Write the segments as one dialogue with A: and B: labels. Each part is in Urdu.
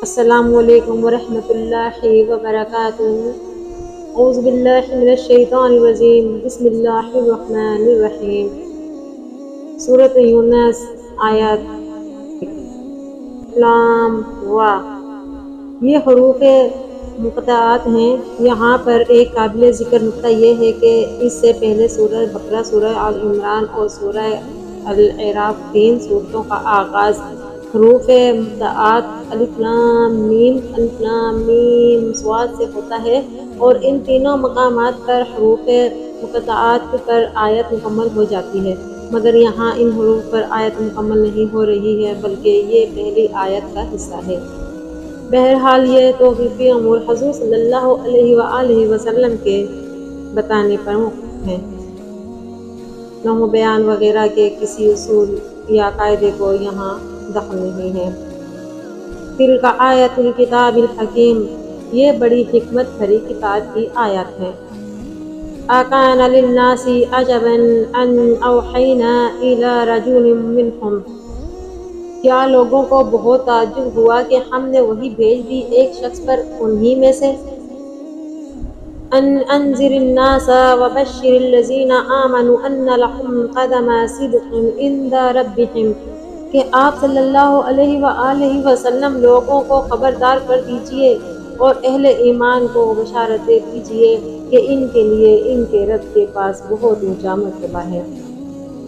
A: السلام علیکم ورحمۃ اللہ وبرکاتہ۔ اعوذ باللہ من الشیطان الرجیم، بسم اللہ الرحمن الرحیم۔ سورۃ یونس آیات لام وا، یہ حروف مقطعات ہیں۔ یہاں پر ایک قابل ذکر نقطہ یہ ہے کہ اس سے پہلے سورہ بقرہ، سورہ آل عمران اور سورہ الاعراف، 3 سورتوں کا آغاز حروف مقطعات الف لام میم صاد سے ہوتا ہے، اور ان تینوں مقامات پر حروف مقطعات پر آیت مکمل ہو جاتی ہے، مگر یہاں ان حروف پر آیت مکمل نہیں ہو رہی ہے، بلکہ یہ پہلی آیت کا حصہ ہے۔ بہرحال یہ توقیفی امور حضور صلی اللہ علیہ وآلہ وسلم کے بتانے پر موقوف ہے۔ نحو بیان وغیرہ کے کسی اصول یا قاعدے کو یہاں دخل نہیں ہے۔ تلک آیت الکتاب الحکیم، یہ بڑی حکمت بھری کتاب کی آیات ہے۔ اکان للناس عجبا ان اوحینا الی رجل منہم، کیا لوگوں کو بہت تعجب ہوا کہ ہم نے وحی بھیج دی ایک شخص پر انہی میں سے۔ ان انذر الناس وبشر الذین آمنوا ان لهم قدم صدق عند ربهم، کہ آپ صلی اللہ علیہ وآلہ وسلم لوگوں کو خبردار کر دیجئے اور اہل ایمان کو بشارت دے دیجئے کہ ان کے لیے ان کے رب کے پاس بہت اونچا مرتبہ ہے۔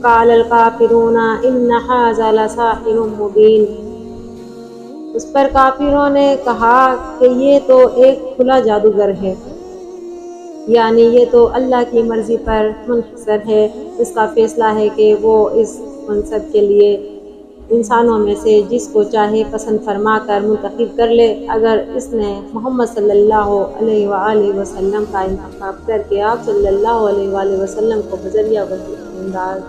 A: قال الکافرون ان ھذا لساحر مبین، اس پر کافروں نے کہا کہ یہ تو ایک کھلا جادوگر ہے، یعنی یہ تو اللہ کی مرضی پر منحصر ہے، اس کا فیصلہ ہے کہ وہ اس منصب کے لیے انسانوں میں سے جس کو چاہے پسند فرما کر منتخب کر لے۔ اگر اس نے محمد صلی اللہ علیہ وآلہ وسلم کا انتخاب کر کے آپ صلی اللہ علیہ وآلہ وسلم کو بذریعہ وحی انداز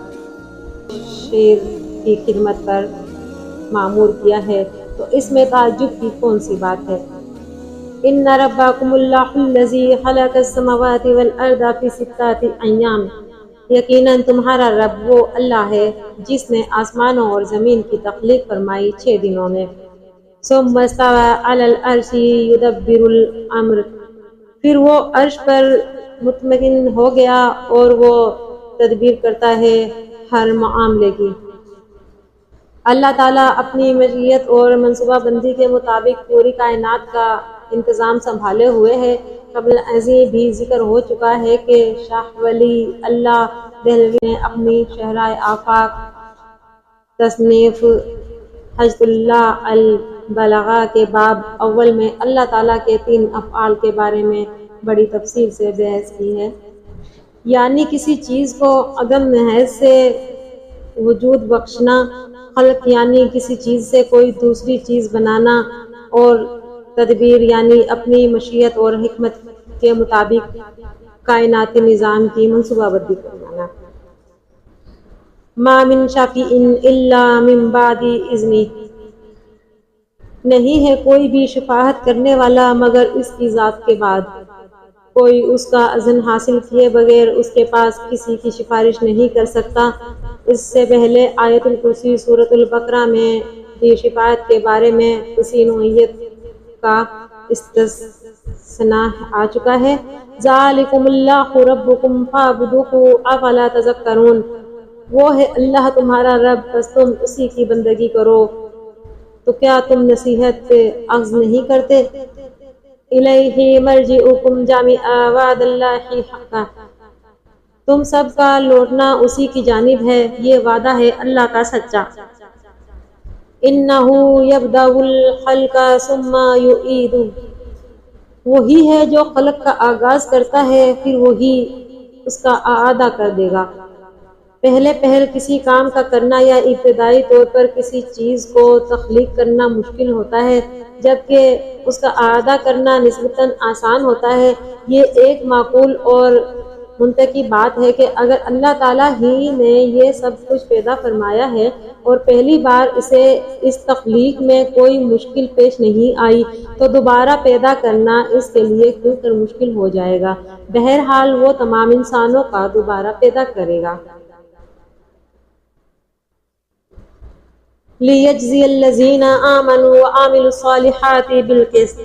A: شیر کی خدمت پر مامور کیا ہے تو اس میں تعجب کی کون سی بات ہے؟ ان ربکم اللہ الذی خلق السماوات والارض فی 6 ایام، یقیناً تمہارا رب وہ اللہ ہے جس نے آسمانوں اور زمین کی تخلیق فرمائی 6 دنوں میں۔ ثم استوى علی العرش یدبر الامر، پھر وہ عرش پر مطمئن ہو گیا اور وہ تدبیر کرتا ہے ہر معاملے کی۔ اللہ تعالیٰ اپنی مشیت اور منصوبہ بندی کے مطابق پوری کائنات کا انتظام سنبھالے ہوئے ہے۔ قبل ازیں بھی ذکر ہو چکا ہے کہ شاہ ولی اللہ دہلوی نے اپنی شہرائے آفاق تصنیف حجت اللہ البلاغہ کے باب اول میں اللہ تعالیٰ کے 3 افعال کے بارے میں بڑی تفصیل سے بحث کی ہے، یعنی کسی چیز کو عدم محض سے وجود بخشنا، خلق یعنی کسی چیز سے کوئی دوسری چیز بنانا، اور تدبیر یعنی اپنی مشیت اور حکمت کے مطابق کائناتی نظام کی منصوبہ بندی کرنا۔ ما من شفیع الا من بعد اذنہ، نہیں ہے کوئی بھی شفاعت کرنے والا مگر اس کی ذات کے بعد، کوئی اس کا اذن حاصل کیے بغیر اس کے پاس کسی کی سفارش نہیں کر سکتا۔ اس سے پہلے آیت الکرسی سورۃ البقرہ میں بھی شفاعت کے بارے میں اسی نوعیت کا استثناء آ چکا ہے۔ ذالکم اللہ ربکم فاعبدوہ افلا تذکرون، وہ ہے اللہ تمہارا رب، بس تم اسی کی بندگی کرو تو کیا تم نصیحت پہ اخذ نہیں کرتے؟ الیہ مرجعکم جمیعا وعد اللہ حقا، تم سب کا لوٹنا اسی کی جانب ہے، یہ وعدہ ہے اللہ کا سچا۔ انہ یبدأ الخلق ثم یعیدہ، وہی ہے جو خلق کا آغاز کرتا ہے پھر وہی اس کا اعادہ کر دے گا۔ پہلے کسی کام کا کرنا یا ابتدائی طور پر کسی چیز کو تخلیق کرنا مشکل ہوتا ہے، جبکہ اس کا اعادہ کرنا نسبتاً آسان ہوتا ہے۔ یہ ایک معقول اور منطقی بات ہے کہ اگر اللہ تعالیٰ ہی نے یہ سب کچھ پیدا فرمایا ہے اور پہلی بار اسے اس تخلیق میں کوئی مشکل پیش نہیں آئی تو دوبارہ پیدا کرنا اس کے لیے کیوں کر مشکل ہو جائے گا؟ بہرحال وہ تمام انسانوں کا دوبارہ پیدا کرے گا۔ لیجزی الذین آمنوا وعملوا الصالحات بالقسط،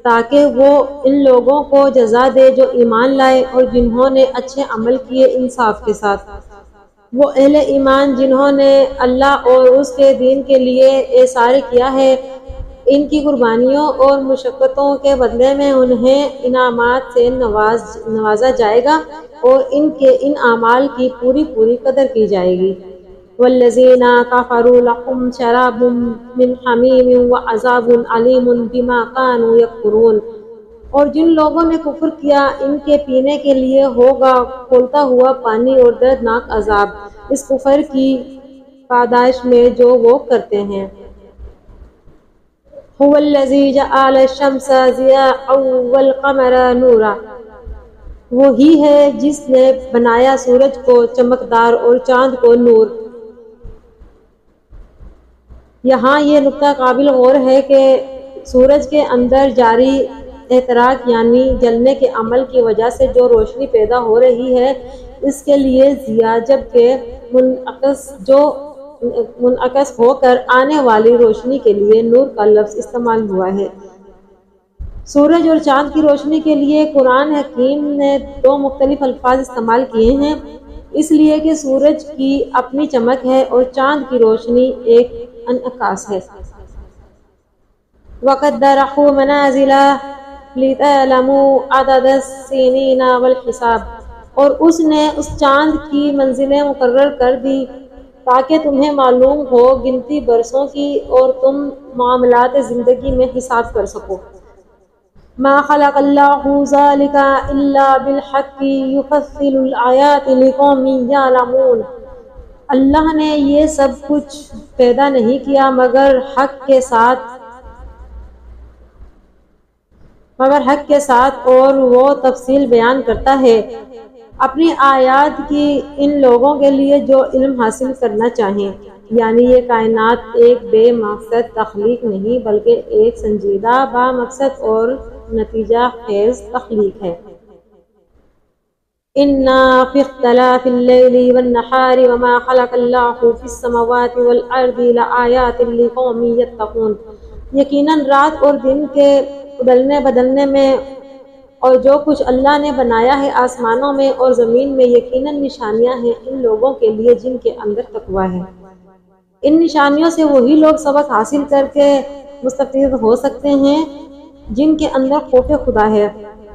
A: تاکہ وہ ان لوگوں کو جزا دے جو ایمان لائے اور جنہوں نے اچھے عمل کیے انصاف کے ساتھ۔ وہ اہل ایمان جنہوں نے اللہ اور اس کے دین کے لیے ایثار کیا ہے، ان کی قربانیوں اور مشقتوں کے بدلے میں انہیں انعامات سے نوازا جائے گا اور ان کے ان اعمال کی پوری قدر کی جائے گی۔ والذین کفروا لهم شراب من حمیم وعذاب علیم بما كانوا یکفرون، اور جن لوگوں نے کفر کیا ان کے پینے کے لیے ہوگا کھولتا ہوا پانی اور دردناک عذاب اس کفر کی پاداش میں جو وہ کرتے ہیں۔ هو الذی جعل الشمس ضیاء والقمر نورا، وہی ہے جس نے بنایا سورج کو چمکدار اور چاند کو نور۔ یہاں یہ نکتہ قابل غور ہے کہ سورج کے اندر جاری احتراق یعنی جلنے کے عمل کی وجہ سے جو روشنی پیدا ہو رہی ہے اس کے لیے ضیاء، جبکہ منعکس ہو کر آنے والی روشنی کے لیے نور کا لفظ استعمال ہوا ہے۔ سورج اور چاند کی روشنی کے لیے قرآن حکیم نے دو مختلف الفاظ استعمال کیے ہیں، اس لیے کہ سورج کی اپنی چمک ہے اور چاند کی روشنی ایک انعکاس ہے۔ وَقَدَّرَهُ مَنَازِلَ لِتَعْلَمُوا عَدَدَ السِّنِينَ وَالْحِسَابَ، اور اس نے اس چاند کی منزلیں مقرر کر دی تاکہ تمہیں معلوم ہو گنتی برسوں کی اور تم معاملات زندگی میں حساب کر سکو۔ مَا خَلَقَ اللَّهُ ذَلِكَ إِلَّا بِالْحَقِّ يُفَصِّلُ الْآيَاتِ لِقَوْمٍ يَعْلَمُونَ، اللہ نے یہ سب کچھ پیدا نہیں کیا مگر حق کے ساتھ اور وہ تفصیل بیان کرتا ہے اپنی آیات کی ان لوگوں کے لیے جو علم حاصل کرنا چاہیں۔ یعنی یہ کائنات ایک بے مقصد تخلیق نہیں بلکہ ایک سنجیدہ با مقصد اور نتیجہ خیز تخلیق ہے۔ اِنَّ فِي اخْتِلَافِ اللَّيْلِ وَالنَّهَارِ وَمَا خَلَقَ اللَّهُ فِي السَّمَاوَاتِ وَالْأَرْضِ لَآيَاتٍ لِقَوْمٍ يَتَّقُونَ، یقیناً رات اور دن کے بدلنے میں اور جو کچھ اللہ نے بنایا ہے آسمانوں میں اور زمین میں یقیناً نشانیاں ہیں ان لوگوں کے لیے جن کے اندر تقویٰ ہے۔ ان نشانیوں سے وہی لوگ سبق حاصل کر کے مستفید ہو سکتے ہیں جن کے اندر خوف خدا ہے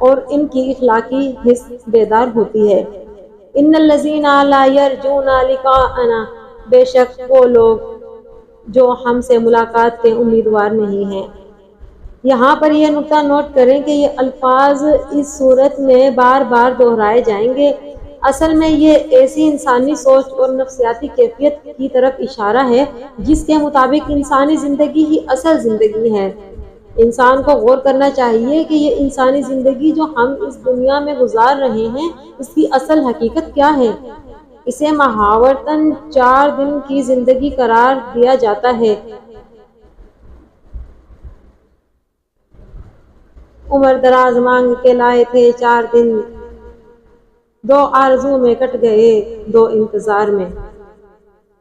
A: اور ان کی اخلاقی حس بیدار ہوتی ہے۔ ان الذین لا یرجون لقاءنا، بے شک وہ لوگ جو ہم سے ملاقات کے امیدوار نہیں ہیں۔ یہاں پر یہ نکتہ نوٹ کریں کہ یہ الفاظ اس صورت میں بار بار دہرائے جائیں گے۔ اصل میں یہ ایسی انسانی سوچ اور نفسیاتی کیفیت کی طرف اشارہ ہے جس کے مطابق انسانی زندگی ہی اصل زندگی ہے۔ انسان کو غور کرنا چاہیے کہ یہ انسانی زندگی جو ہم اس دنیا میں گزار رہے ہیں اس کی اصل حقیقت کیا ہے۔ اسے محاورتاً 4 دن کی زندگی قرار دیا جاتا ہے۔ عمر دراز مانگ کے لائے تھے 4 دن، 2 آرزو میں کٹ گئے 2 انتظار میں۔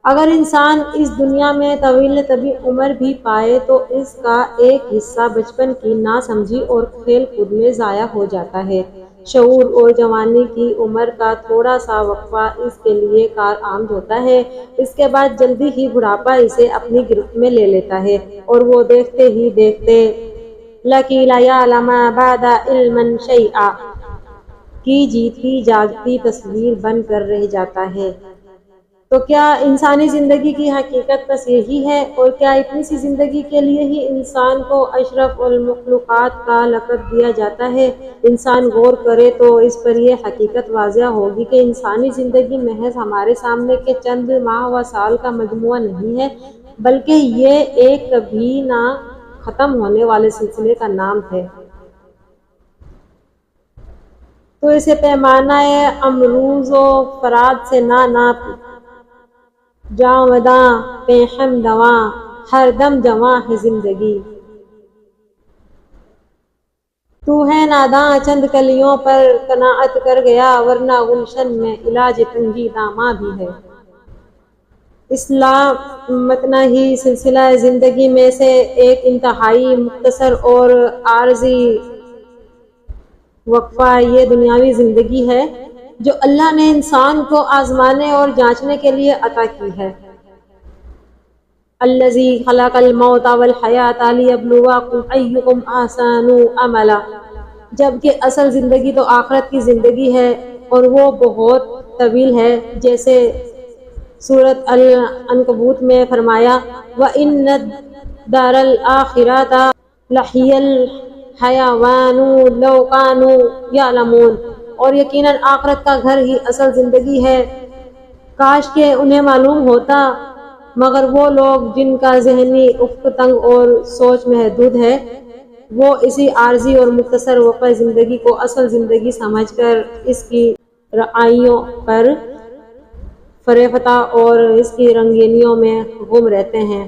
A: اگر انسان اس دنیا میں طویل عمر بھی پائے تو اس کا ایک حصہ بچپن کی ناسمجھی اور کھیل کود میں ضائع ہو جاتا ہے۔ شعور اور جوانی کی عمر کا تھوڑا سا وقفہ اس کے لیے کارآمد ہوتا ہے، اس کے بعد جلدی ہی بڑھاپا اسے اپنی گرفت میں لے لیتا ہے اور وہ دیکھتے ہی دیکھتے لَقِيلَ يَعْلَمَ بَعْدَ عِلْمٍ شَيْئًا کی جیتی جاگتی تصویر بن کر رہ جاتا ہے۔ تو کیا انسانی زندگی کی حقیقت بس یہی ہے؟ اور کیا اتنی سی زندگی کے لیے ہی انسان کو اشرف المخلوقات کا لقب دیا جاتا ہے؟ انسان غور کرے تو اس پر یہ حقیقت واضح ہوگی کہ انسانی زندگی محض ہمارے سامنے کے چند ماہ و سال کا مجموعہ نہیں ہے بلکہ یہ ایک کبھی نہ ختم ہونے والے سلسلے کا نام ہے۔ تو اسے پیمانہ امروز و فراد سے نہ ناپ، جاوداں پہ ہم دواں ہر دم جواں ہے زندگی۔ تو ہے ناداں چند کلیوں پر قناعت کر گیا ورنہ گلشن میں علاج تنگی داماں بھی ہے۔ اسلام متنا ہی سلسلہ زندگی میں سے ایک انتہائی مختصر اور عارضی وقفہ یہ دنیاوی زندگی ہے جو اللہ نے انسان کو آزمانے اور جانچنے کے لیے عطا کی ہے۔ الذی خلق الموت والحیات لیبلوکم ایکم احسن عملا، جبکہ اصل زندگی تو آخرت کی زندگی ہے اور وہ بہت طویل ہے، جیسے سورۃ العنکبوت میں فرمایا وَإِنَّ الدَّارَ الْآخِرَةَ لَهِيَ الْحَيَوَانُ لَوْ كَانُوا يَعْلَمُونَ، اور یقیناً آخرت کا گھر ہی اصل زندگی ہے، کاش کہ انہیں معلوم ہوتا، مگر وہ لوگ جن کا ذہنی افق تنگ اور سوچ محدود ہے، وہ اسی عارضی اور مختصر وقفہ زندگی کو اصل زندگی سمجھ کر اس کی رعایوں پر فریفتہ اور اس کی رنگینیوں میں گم رہتے ہیں۔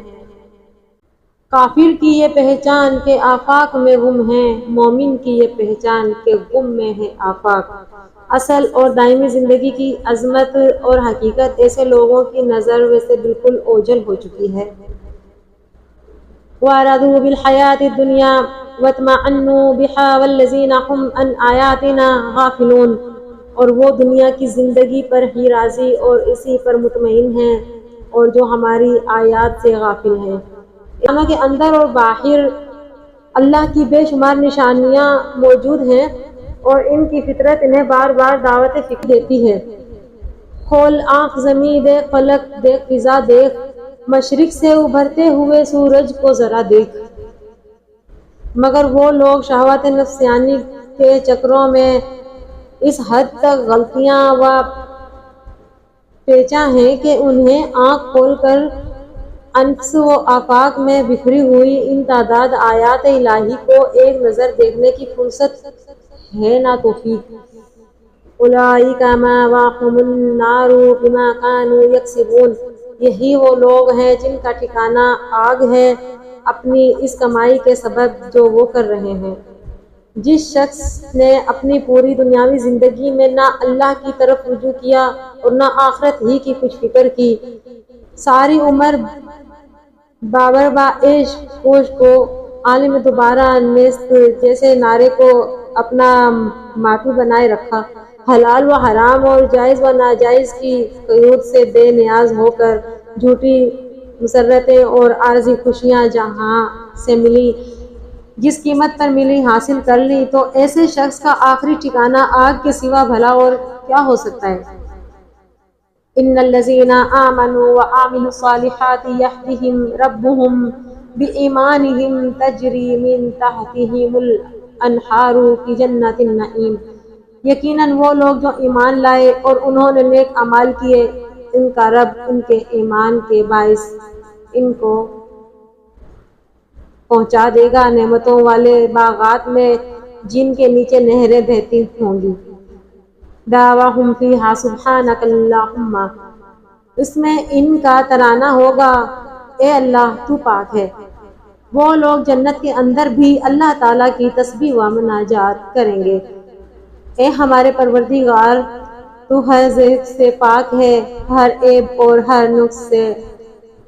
A: کافر کی یہ پہچان کہ آفاق میں گم ہیں، مومن کی یہ پہچان کہ گم میں ہے آفاق۔ اصل اور دائمی زندگی کی عظمت اور حقیقت ایسے لوگوں کی نظر سے بالکل اوجھل ہو چکی ہے۔ وَأَرَادُوا بِالْحَيَاةِ الدُّنْيَا وَاطْمَأَنُّوا بِهَا وَالَّذِينَ هُمْ عَنْ آيَاتِنَا غَافِلُونَ، اور وہ دنیا کی زندگی پر ہی راضی اور اسی پر مطمئن ہیں اور جو ہماری آیات سے غافل ہیں۔ انسانوں کے اندر اور باہر اللہ کی بے شمار نشانیاں موجود ہیں اور ان کی فطرت انہیں بار بار دعوت فکر دیتی ہے۔ کھول آنکھ زمیں دیکھ، فلک دیکھ، فضا دیکھ، مشرق سے ابھرتے ہوئے سورج کو ذرا دیکھ، مگر وہ لوگ شہوات نفسانی کے چکروں میں اس حد تک غلطیاں و پیچاں ہیں کہ انہیں آنکھ کھول کر انفس و آفاق میں بکھری ہوئی ان تعداد آیات الہی کو ایک نظر دیکھنے کی فرصت ہے نہ توفیق۔ اولئک مأواہم النار بما کانوا یکسبون، یہی وہ لوگ ہیں جن کا ٹھکانہ آگ ہے اپنی اس کمائی کے سبب جو وہ کر رہے ہیں۔ جس شخص نے اپنی پوری دنیاوی زندگی میں نہ اللہ کی طرف رجوع کیا اور نہ آخرت ہی کی کچھ فکر کی، ساری عمر بابر با عشق کوش کو عالم دوبارہ نیست جیسے نعرے کو اپنا ماتو بنائے رکھا، حلال و حرام اور جائز و ناجائز کی قیود سے بے نیاز ہو کر جھوٹی مسرتیں اور عارضی خوشیاں جہاں سے ملی جس قیمت پر ملی حاصل کر لی، تو ایسے شخص کا آخری ٹھکانہ آگ کے سوا بھلا اور کیا ہو سکتا ہے۔ ان الذین آمنوا وعملوا الصالحات یہدیہم ربہم بایمانہم تجری من تحتہم الانہار فی جنات النعیم، یقیناً وہ لوگ جو ایمان لائے اور انہوں نے نیک اعمال کیے، ان کا رب ان کے ایمان کے باعث ان کو پہنچا دے گا نعمتوں والے باغات میں جن کے نیچے نہریں بہتی ہوں گی۔ دعواہم فیہا سبحانک اللہم، اس میں ان کا ترانہ ہوگا اے اللہ تو پاک ہے۔ وہ لوگ جنت کے اندر بھی اللہ تعالیٰ کی تسبیح و مناجات کریں گے۔ اے ہمارے پروردگار، تو ہر ضد سے پاک ہے، ہر عیب اور ہر نقص سے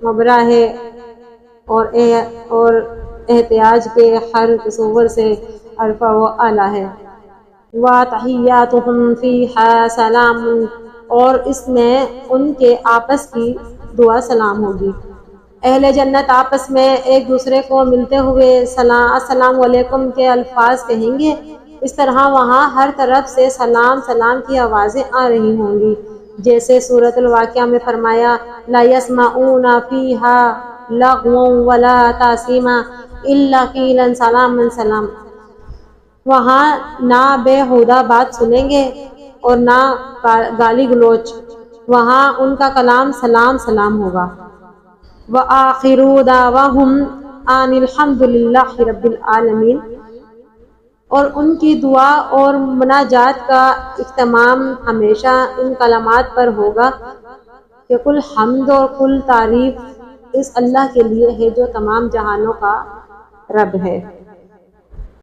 A: مبرا ہے اور احتیاج کے ہر تصور سے عرفہ و اعلیٰ ہے۔ وَتَحِيَّاتُهُمْ فِيهَا سَلَامٌ، اور اس میں ان کے آپس کی دعا سلام ہوگی۔ اہل جنت آپس میں ایک دوسرے کو ملتے ہوئے السلام علیکم کے الفاظ کہیں گے، اس طرح وہاں ہر طرف سے سلام سلام کی آوازیں آ رہی ہوں گی، جیسے سورۃ الواقعہ میں فرمایا لا يسمعون فیہا لغوا ولا تأثیما الا قیلا سلاما سلام، وہاں نہ بے ہودہ بات سنیں گے اور نہ گالی گلوچ، وہاں ان کا کلام سلام سلام ہوگا۔ وآخر دعواہم ان الحمد للہ رب العالمین، اور ان کی دعا اور مناجات کا اختتام ہمیشہ ان کلمات پر ہوگا کہ کل حمد اور کل تعریف اس اللہ کے لیے ہے جو تمام جہانوں کا رب ہے۔